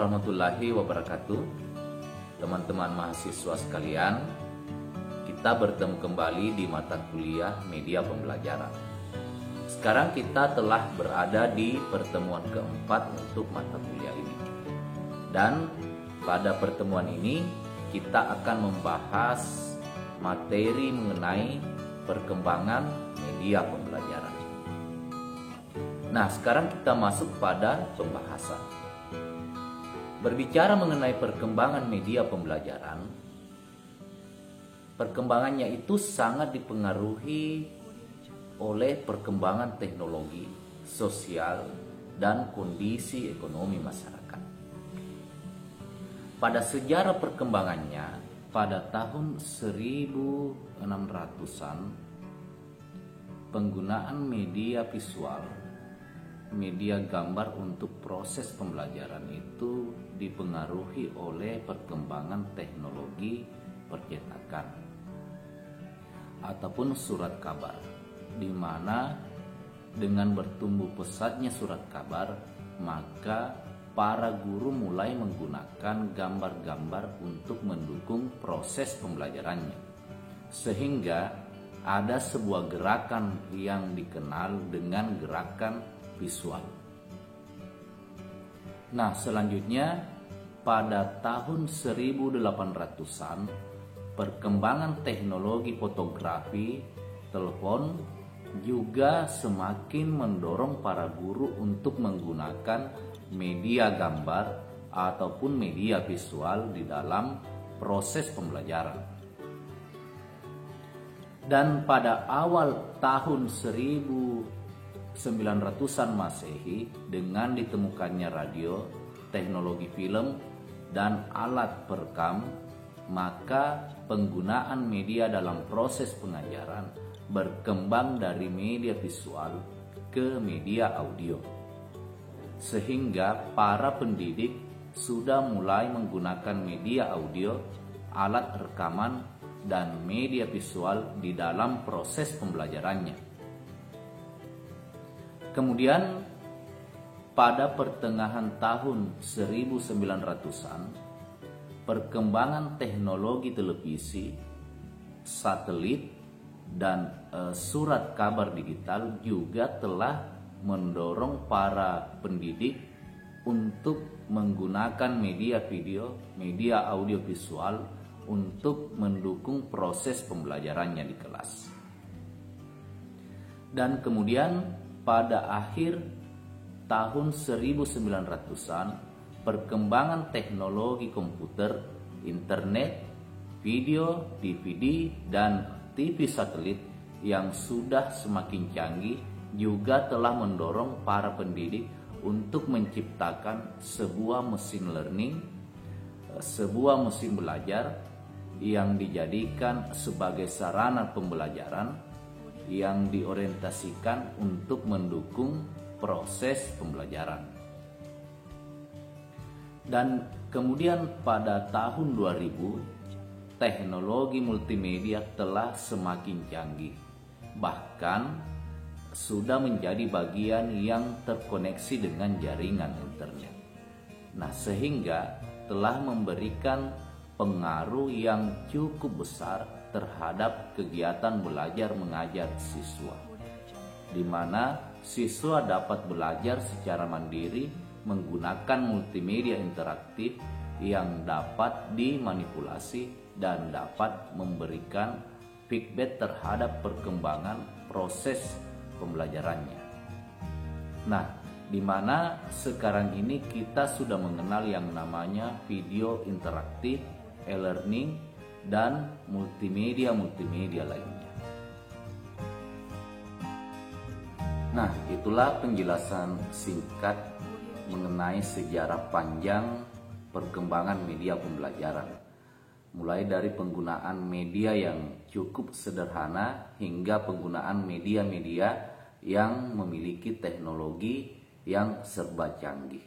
warahmatullahi wabarakatuh. Teman-teman mahasiswa sekalian, kita bertemu kembali di mata kuliah media pembelajaran. Sekarang kita telah berada di pertemuan keempat untuk mata kuliah ini. Dan pada pertemuan ini kita akan membahas materi mengenai perkembangan media pembelajaran. Nah, sekarang kita masuk pada pembahasan. Berbicara mengenai perkembangan media pembelajaran, perkembangannya itu sangat dipengaruhi oleh perkembangan teknologi, sosial, dan kondisi ekonomi masyarakat. Pada sejarah perkembangannya, pada tahun 1600-an, penggunaan media visual, media gambar untuk proses pembelajaran itu dipengaruhi oleh perkembangan teknologi percetakan ataupun surat kabar, di mana dengan bertumbuh pesatnya surat kabar, maka para guru mulai menggunakan gambar-gambar untuk mendukung proses pembelajarannya, sehingga ada sebuah gerakan yang dikenal dengan gerakan visual. Nah, selanjutnya pada tahun 1800-an, perkembangan teknologi fotografi, telepon juga semakin mendorong para guru untuk menggunakan media gambar ataupun media visual di dalam proses pembelajaran. Dan pada awal tahun 1900-an Masehi, dengan ditemukannya radio, teknologi film, dan alat perekam, maka penggunaan media dalam proses pengajaran berkembang dari media visual ke media audio, sehingga para pendidik sudah mulai menggunakan media audio, alat rekaman, dan media visual di dalam proses pembelajarannya. Kemudian pada pertengahan tahun 1900-an, perkembangan teknologi televisi, satelit, dan surat kabar digital juga telah mendorong para pendidik untuk menggunakan media video, media audiovisual untuk mendukung proses pembelajarannya di kelas. Dan kemudian pada akhir tahun 1900-an, perkembangan teknologi komputer, internet, video, DVD, dan TV satelit yang sudah semakin canggih juga telah mendorong para pendidik untuk menciptakan sebuah mesin learning, sebuah mesin belajar yang dijadikan sebagai sarana pembelajaran yang diorientasikan untuk mendukung proses pembelajaran. Dan kemudian pada tahun 2000, teknologi multimedia telah semakin canggih, bahkan sudah menjadi bagian yang terkoneksi dengan jaringan internet. Nah, sehingga telah memberikan pengaruh yang cukup besar terhadap kegiatan belajar mengajar siswa, di mana siswa dapat belajar secara mandiri menggunakan multimedia interaktif yang dapat dimanipulasi dan dapat memberikan feedback terhadap perkembangan proses pembelajarannya. Nah, di mana sekarang ini kita sudah mengenal yang namanya video interaktif, e-learning, dan multimedia lainnya. Nah, itulah penjelasan singkat mengenai sejarah panjang perkembangan media pembelajaran, mulai dari penggunaan media yang cukup sederhana hingga penggunaan media-media yang memiliki teknologi yang serba canggih.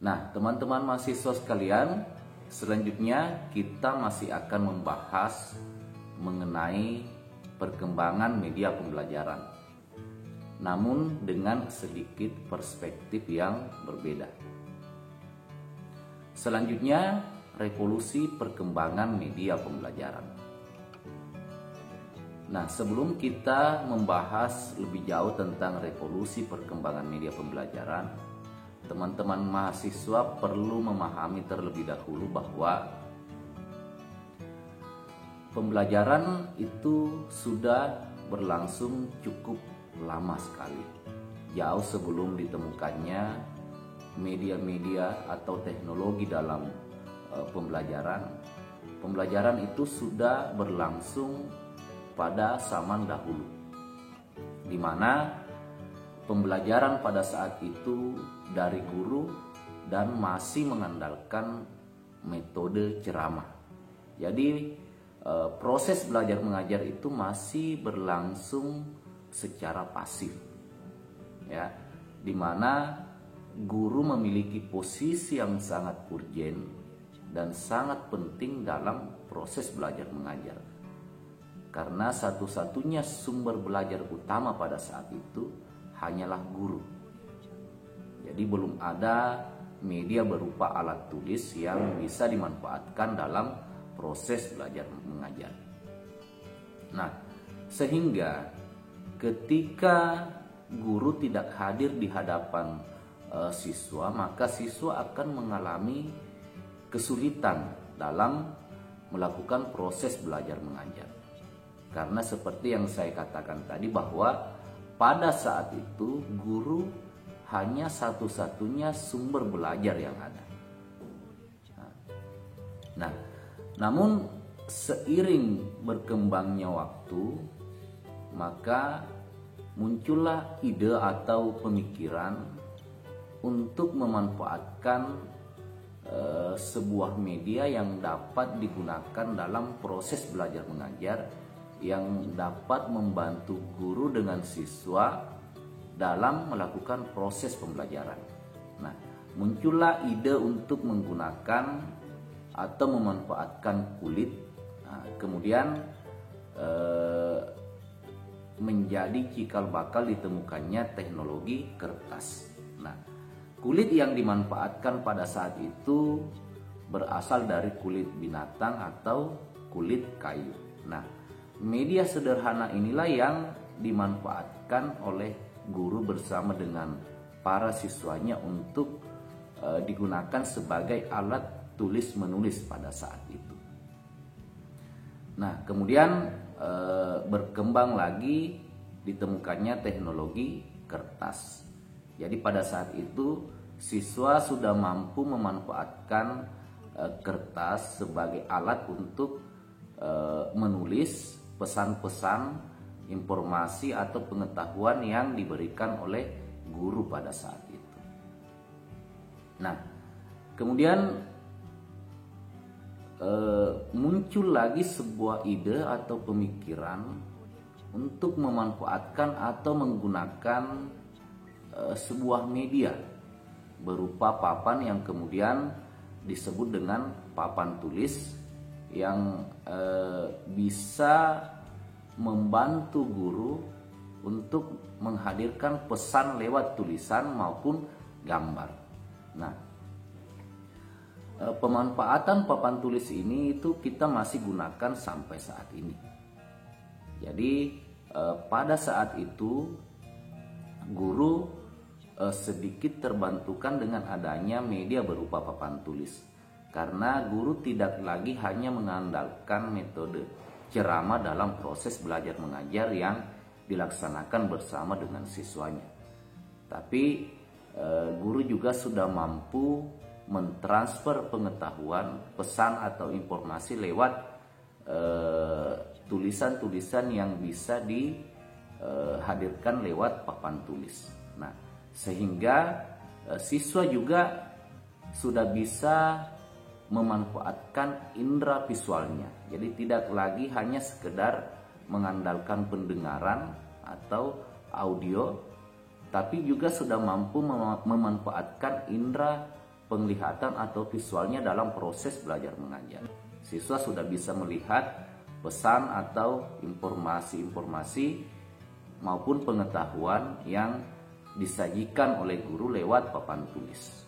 Nah, teman-teman mahasiswa sekalian, selanjutnya kita masih akan membahas mengenai perkembangan media pembelajaran, namun dengan sedikit perspektif yang berbeda. Selanjutnya, revolusi perkembangan media pembelajaran. Nah, sebelum kita membahas lebih jauh tentang revolusi perkembangan media pembelajaran, teman-teman mahasiswa perlu memahami terlebih dahulu bahwa pembelajaran itu sudah berlangsung cukup lama sekali. Jauh sebelum ditemukannya media-media atau teknologi dalam pembelajaran itu sudah berlangsung pada zaman dahulu, di mana pembelajaran pada saat itu dari guru dan masih mengandalkan metode ceramah. Jadi proses belajar mengajar itu masih berlangsung secara pasif, ya, di mana guru memiliki posisi yang sangat urgen dan sangat penting dalam proses belajar mengajar. Karena satu-satunya sumber belajar utama pada saat itu hanyalah guru. Jadi belum ada media berupa alat tulis yang bisa dimanfaatkan dalam proses belajar mengajar. Nah, sehingga ketika guru tidak hadir di hadapan siswa, maka siswa akan mengalami kesulitan dalam melakukan proses belajar mengajar. Karena seperti yang saya katakan tadi bahwa pada saat itu guru hanya satu-satunya sumber belajar yang ada. Nah, namun seiring berkembangnya waktu, maka muncullah ide atau pemikiran untuk memanfaatkan sebuah media yang dapat digunakan dalam proses belajar mengajar, yang dapat membantu guru dengan siswa dalam melakukan proses pembelajaran. Nah, muncullah ide untuk menggunakan atau memanfaatkan kulit. Nah, kemudian menjadi cikal bakal ditemukannya teknologi kertas. Nah, kulit yang dimanfaatkan pada saat itu berasal dari kulit binatang atau kulit kayu. Nah, media sederhana inilah yang dimanfaatkan oleh guru bersama dengan para siswanya untuk digunakan sebagai alat tulis menulis pada saat itu. Nah, kemudian berkembang lagi ditemukannya teknologi kertas. Jadi pada saat itu siswa sudah mampu memanfaatkan kertas sebagai alat untuk menulis pesan-pesan, informasi atau pengetahuan yang diberikan oleh guru pada saat itu. Nah, kemudian muncul lagi sebuah ide atau pemikiran untuk memanfaatkan atau menggunakan sebuah media berupa papan yang kemudian disebut dengan papan tulis, yang bisa membantu guru untuk menghadirkan pesan lewat tulisan maupun gambar. Nah, pemanfaatan papan tulis ini itu kita masih gunakan sampai saat ini. Jadi pada saat itu guru sedikit terbantukan dengan adanya media berupa papan tulis, karena guru tidak lagi hanya mengandalkan metode ceramah dalam proses belajar mengajar yang dilaksanakan bersama dengan siswanya, tapi guru juga sudah mampu mentransfer pengetahuan, pesan atau informasi lewat tulisan-tulisan yang bisa dihadirkan lewat papan tulis. Nah, sehingga siswa juga sudah bisa memanfaatkan indera visualnya. Jadi tidak lagi hanya sekedar mengandalkan pendengaran atau audio, tapi juga sudah mampu memanfaatkan indera penglihatan atau visualnya dalam proses belajar mengajar. Siswa sudah bisa melihat pesan atau informasi-informasi maupun pengetahuan yang disajikan oleh guru lewat papan tulis.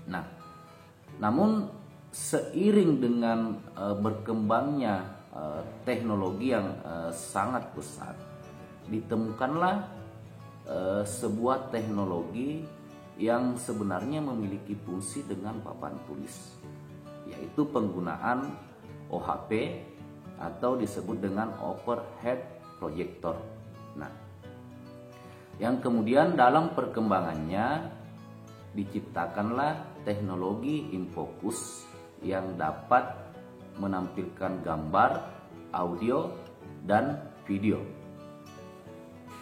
Nah, Namun seiring dengan berkembangnya teknologi yang sangat pesat, ditemukanlah sebuah teknologi yang sebenarnya memiliki fungsi dengan papan tulis, yaitu penggunaan OHP atau disebut dengan overhead projector. Nah, yang kemudian dalam perkembangannya diciptakanlah teknologi infocus yang dapat menampilkan gambar, audio, dan video.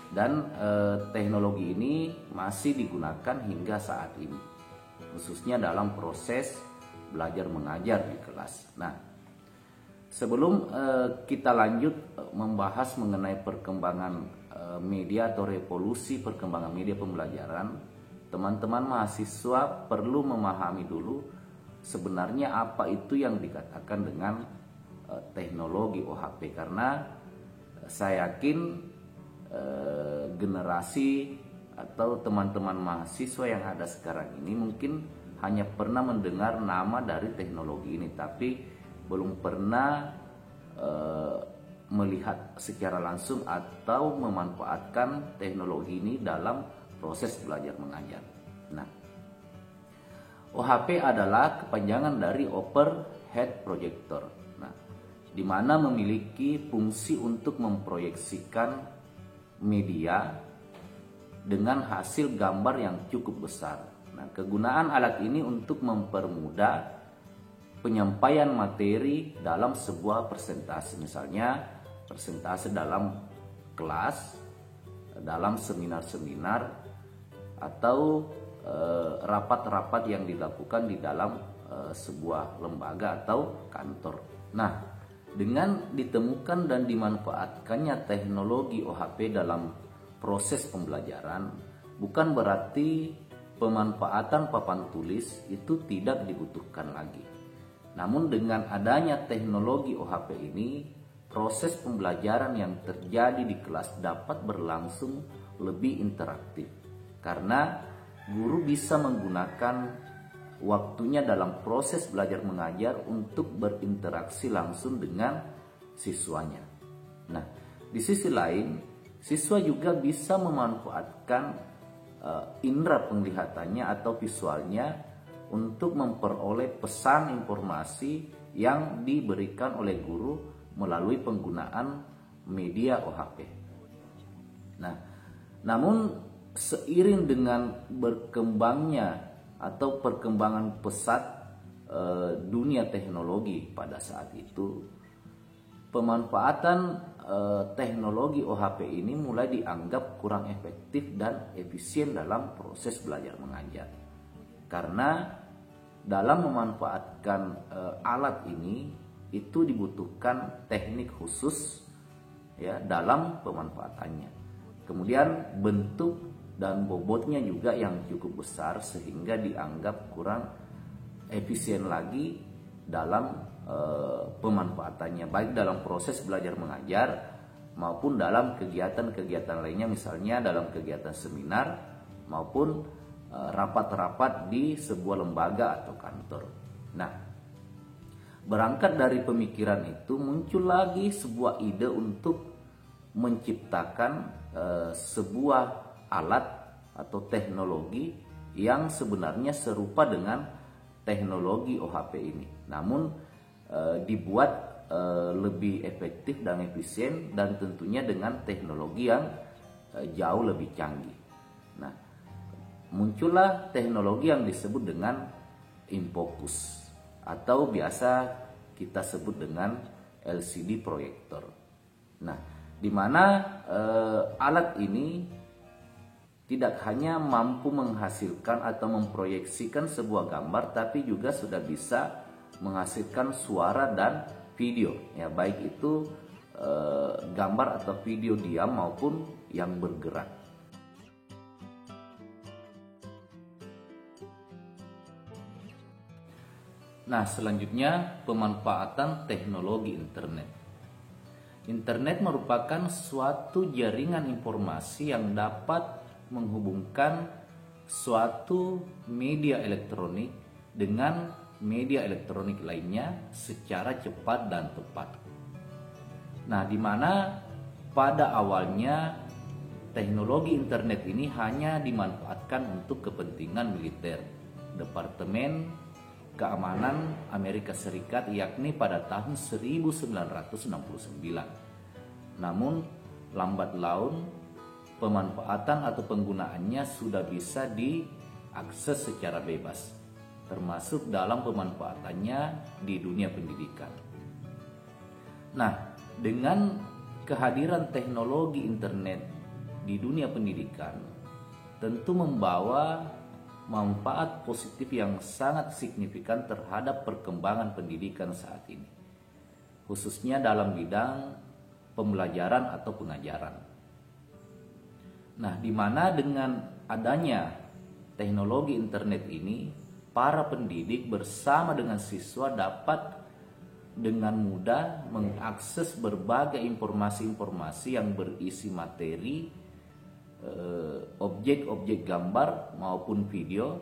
Dan teknologi ini masih digunakan hingga saat ini, khususnya dalam proses belajar mengajar di kelas. Nah, sebelum kita lanjut membahas mengenai perkembangan media atau revolusi perkembangan media pembelajaran, teman-teman mahasiswa perlu memahami dulu sebenarnya apa itu yang dikatakan dengan teknologi OHP, karena saya yakin generasi atau teman-teman mahasiswa yang ada sekarang ini mungkin hanya pernah mendengar nama dari teknologi ini, tapi belum pernah melihat secara langsung atau memanfaatkan teknologi ini dalam proses belajar mengajar. Nah, OHP adalah kepanjangan dari overhead projector. Nah, di mana memiliki fungsi untuk memproyeksikan media dengan hasil gambar yang cukup besar. Nah, kegunaan alat ini untuk mempermudah penyampaian materi dalam sebuah presentasi, misalnya presentasi dalam kelas, dalam seminar-seminar, atau rapat-rapat yang dilakukan di dalam sebuah lembaga atau kantor. Nah, dengan ditemukan dan dimanfaatkannya teknologi OHP dalam proses pembelajaran, bukan berarti pemanfaatan papan tulis itu tidak dibutuhkan lagi. Namun dengan adanya teknologi OHP ini, proses pembelajaran yang terjadi di kelas dapat berlangsung lebih interaktif, karena guru bisa menggunakan waktunya dalam proses belajar mengajar untuk berinteraksi langsung dengan siswanya. Nah, di sisi lain, siswa juga bisa memanfaatkan indera penglihatannya atau visualnya untuk memperoleh pesan informasi yang diberikan oleh guru melalui penggunaan media OHP. Nah, namun seiring dengan berkembangnya atau perkembangan pesat dunia teknologi pada saat itu, pemanfaatan teknologi OHP ini mulai dianggap kurang efektif dan efisien dalam proses belajar mengajar, karena dalam memanfaatkan alat ini itu dibutuhkan teknik khusus ya dalam pemanfaatannya. Kemudian bentuk dan bobotnya juga yang cukup besar, sehingga dianggap kurang efisien lagi dalam pemanfaatannya, baik dalam proses belajar mengajar maupun dalam kegiatan-kegiatan lainnya, misalnya dalam kegiatan seminar maupun rapat-rapat di sebuah lembaga atau kantor. Nah, berangkat dari pemikiran itu muncul lagi sebuah ide untuk menciptakan sebuah alat atau teknologi yang sebenarnya serupa dengan teknologi OHP ini, namun dibuat lebih efektif dan efisien, dan tentunya dengan teknologi yang jauh lebih canggih. Nah, muncullah teknologi yang disebut dengan infocus atau biasa kita sebut dengan LCD proyektor. Nah, di mana alat ini tidak hanya mampu menghasilkan atau memproyeksikan sebuah gambar, tapi juga sudah bisa menghasilkan suara dan video, ya baik itu gambar atau video diam maupun yang bergerak. Nah, selanjutnya pemanfaatan teknologi internet. Internet merupakan suatu jaringan informasi yang dapat menghubungkan suatu media elektronik dengan media elektronik lainnya secara cepat dan tepat. Nah, di mana pada awalnya teknologi internet ini hanya dimanfaatkan untuk kepentingan militer Departemen Keamanan Amerika Serikat, yakni pada tahun 1969. Namun lambat laun pemanfaatan atau penggunaannya sudah bisa diakses secara bebas, termasuk dalam pemanfaatannya di dunia pendidikan. Nah, dengan kehadiran teknologi internet di dunia pendidikan tentu membawa manfaat positif yang sangat signifikan terhadap perkembangan pendidikan saat ini, khususnya dalam bidang pembelajaran atau pengajaran. Nah, di mana dengan adanya teknologi internet ini, para pendidik bersama dengan siswa dapat dengan mudah mengakses berbagai informasi-informasi yang berisi materi, objek-objek gambar maupun video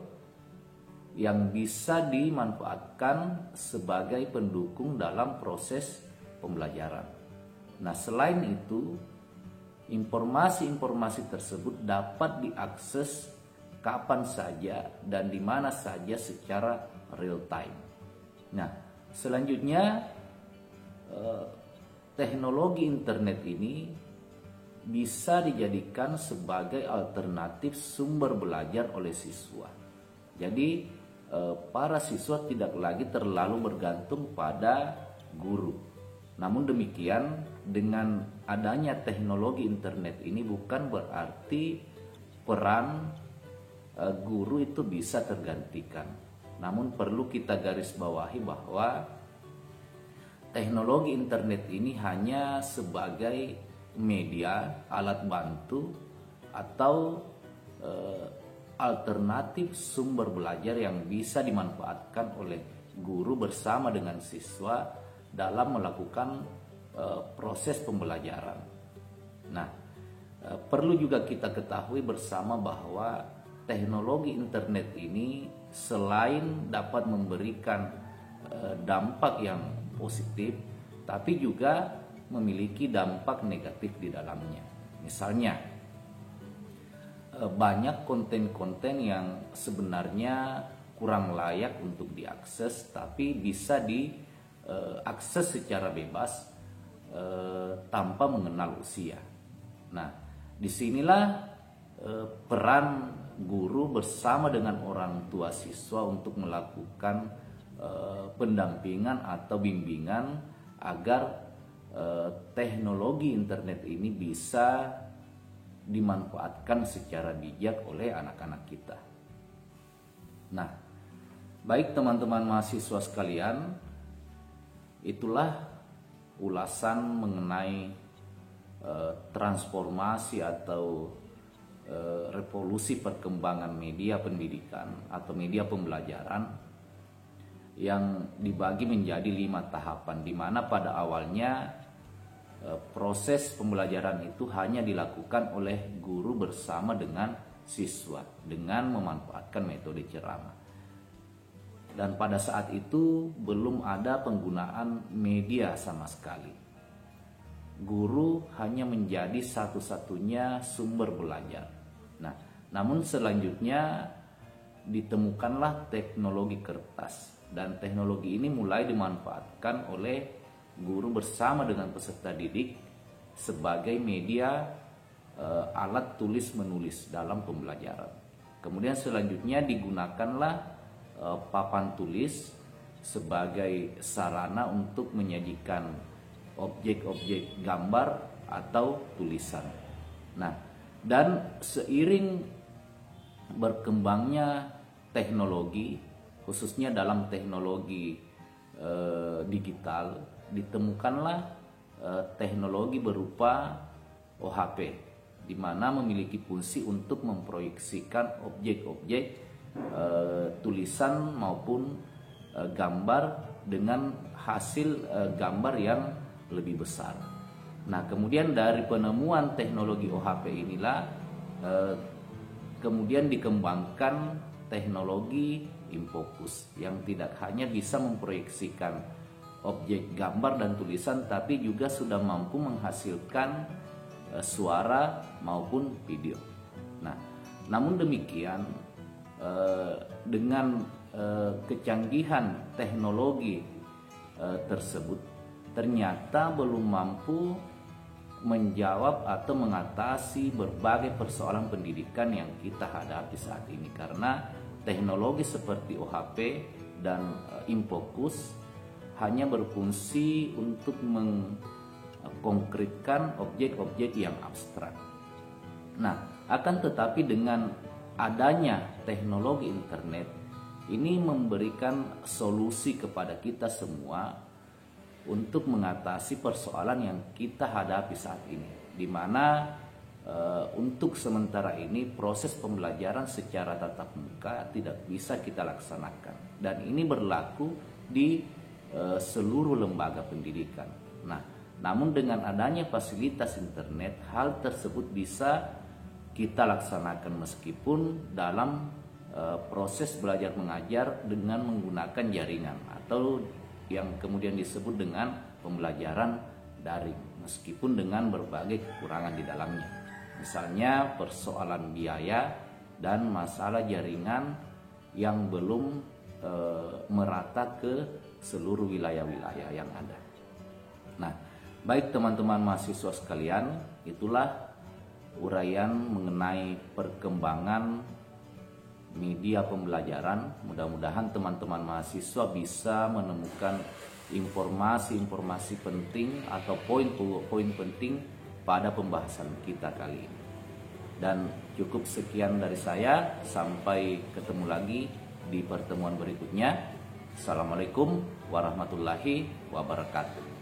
yang bisa dimanfaatkan sebagai pendukung dalam proses pembelajaran. Nah, selain itu, informasi-informasi tersebut dapat diakses kapan saja dan di mana saja secara real time. Nah, selanjutnya teknologi internet ini bisa dijadikan sebagai alternatif sumber belajar oleh siswa. Jadi para siswa tidak lagi terlalu bergantung pada guru. Namun demikian, dengan adanya teknologi internet ini bukan berarti peran guru itu bisa tergantikan. Namun perlu kita garis bawahi bahwa teknologi internet ini hanya sebagai media, alat bantu, atau alternatif sumber belajar yang bisa dimanfaatkan oleh guru bersama dengan siswa dalam melakukan proses pembelajaran. Nah, perlu juga kita ketahui bersama bahwa teknologi internet ini selain dapat memberikan dampak yang positif, tapi juga memiliki dampak negatif di dalamnya. Misalnya, banyak konten-konten yang sebenarnya kurang layak untuk diakses, tapi bisa diakses secara bebas tanpa mengenal usia. Nah, disinilah peran guru bersama dengan orang tua siswa untuk melakukan pendampingan atau bimbingan agar teknologi internet ini bisa dimanfaatkan secara bijak oleh anak-anak kita. Nah, baik teman-teman mahasiswa sekalian, itulah ulasan mengenai transformasi atau revolusi perkembangan media pendidikan atau media pembelajaran yang dibagi menjadi 5 tahapan, di mana pada awalnya proses pembelajaran itu hanya dilakukan oleh guru bersama dengan siswa dengan memanfaatkan metode ceramah. Dan pada saat itu belum ada penggunaan media sama sekali. Guru hanya menjadi satu-satunya sumber belajar. Nah, namun selanjutnya ditemukanlah teknologi kertas, dan teknologi ini mulai dimanfaatkan oleh guru bersama dengan peserta didik sebagai media alat tulis menulis dalam pembelajaran. Kemudian selanjutnya digunakanlah papan tulis sebagai sarana untuk menyajikan objek-objek gambar atau tulisan. Nah, dan seiring berkembangnya teknologi, khususnya dalam teknologi digital, ditemukanlah teknologi berupa OHP, di mana memiliki fungsi untuk memproyeksikan objek-objek tulisan maupun gambar dengan hasil gambar yang lebih besar. Nah, kemudian dari penemuan teknologi OHP inilah kemudian dikembangkan teknologi infokus yang tidak hanya bisa memproyeksikan objek gambar dan tulisan, tapi juga sudah mampu menghasilkan suara maupun video. Nah, namun demikian dengan kecanggihan teknologi tersebut ternyata belum mampu menjawab atau mengatasi berbagai persoalan pendidikan yang kita hadapi saat ini, karena teknologi seperti OHP dan infokus hanya berfungsi untuk mengkonkretkan objek-objek yang abstrak. Nah, akan tetapi dengan adanya teknologi internet ini memberikan solusi kepada kita semua untuk mengatasi persoalan yang kita hadapi saat ini, di mana untuk sementara ini proses pembelajaran secara tatap muka tidak bisa kita laksanakan, dan ini berlaku di seluruh lembaga pendidikan. Nah, namun dengan adanya fasilitas internet, hal tersebut bisa kita laksanakan meskipun dalam proses belajar mengajar dengan menggunakan jaringan atau yang kemudian disebut dengan pembelajaran daring, meskipun dengan berbagai kekurangan di dalamnya. Misalnya persoalan biaya dan masalah jaringan yang belum merata ke seluruh wilayah-wilayah yang ada. Nah, baik teman-teman mahasiswa sekalian, itulah uraian mengenai perkembangan media pembelajaran. Mudah-mudahan teman-teman mahasiswa bisa menemukan informasi-informasi penting atau poin-poin penting pada pembahasan kita kali ini. Dan cukup sekian dari saya, sampai ketemu lagi di pertemuan berikutnya. Assalamualaikum warahmatullahi wabarakatuh.